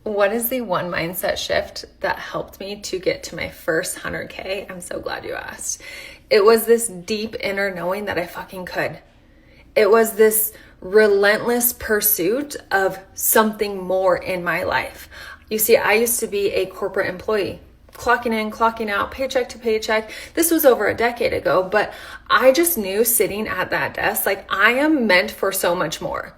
What is the one mindset shift that helped me to get to my first 100K? I'm so glad you asked. It was this deep inner knowing that I fucking could. It was this relentless pursuit of something more in my life. You see, I used to be a corporate employee, clocking in, clocking out, paycheck to paycheck. This was over a decade ago, but I just knew sitting at that desk, like I am meant for so much more.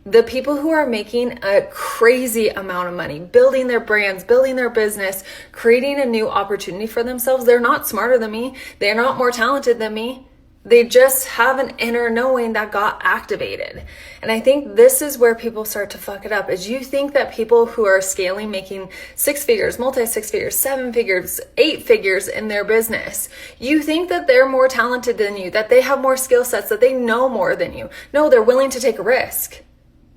The people who are making a crazy amount of money, building their brands, building their business, creating a new opportunity for themselves, they're not smarter than me. They're not more talented than me. They just have an inner knowing that got activated. And I think this is where people start to fuck it up, is you think that people who are scaling, making 6 figures, multi-6 figures, 7 figures, 8 figures in their business, you think that they're more talented than you, that they have more skill sets, that they know more than you. No, they're willing to take a risk.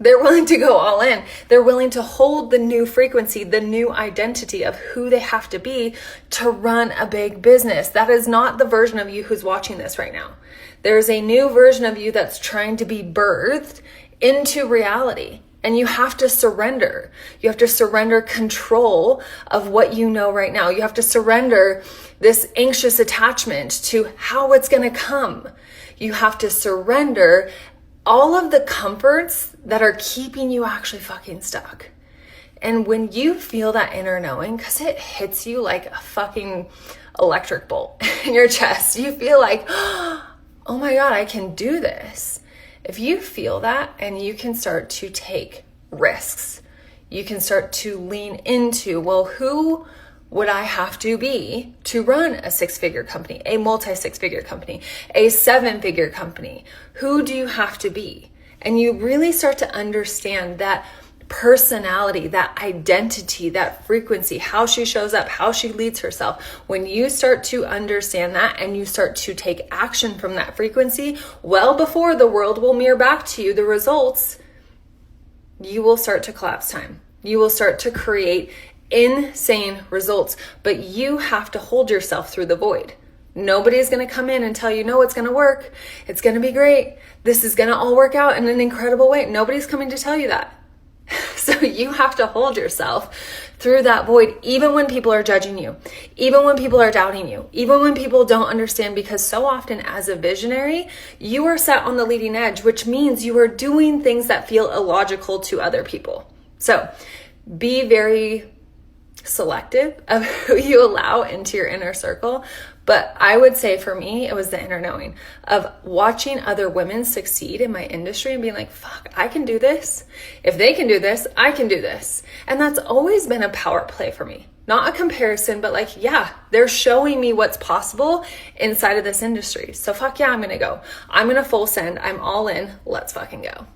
They're willing to go all in. They're willing to hold the new frequency, the new identity of who they have to be to run a big business. That is not the version of you who's watching this right now. There's a new version of you that's trying to be birthed into reality. And you have to surrender. You have to surrender control of what you know right now. You have to surrender this anxious attachment to how it's going to come. You have to surrender all of the comforts that are keeping you actually fucking stuck. And when you feel that inner knowing, because it hits you like a fucking electric bolt in your chest, you feel like, oh my God, I can do this. If you feel that and you can start to take risks, you can start to lean into, well, who would I have to be to run a 6-figure company, a multi-6-figure company, a 7-figure company? Who do you have to be? And you really start to understand that personality, that identity, that frequency, how she shows up, how she leads herself. When you start to understand that and you start to take action from that frequency, well before the world will mirror back to you the results, you will start to collapse time. You will start to create insane results, but you have to hold yourself through the void. Nobody's going to come in and tell you, no, it's going to work. It's going to be great. This is going to all work out in an incredible way. Nobody's coming to tell you that. So you have to hold yourself through that void, even when people are judging you, even when people are doubting you, even when people don't understand, because so often as a visionary, you are set on the leading edge, which means you are doing things that feel illogical to other people. So be very selective of who you allow into your inner circle. But I would say for me, it was the inner knowing of watching other women succeed in my industry and being like, fuck, I can do this. If they can do this, I can do this. And that's always been a power play for me. Not a comparison, but like, yeah, they're showing me what's possible inside of this industry. So fuck yeah, I'm going to go. I'm going to full send. I'm all in. Let's fucking go.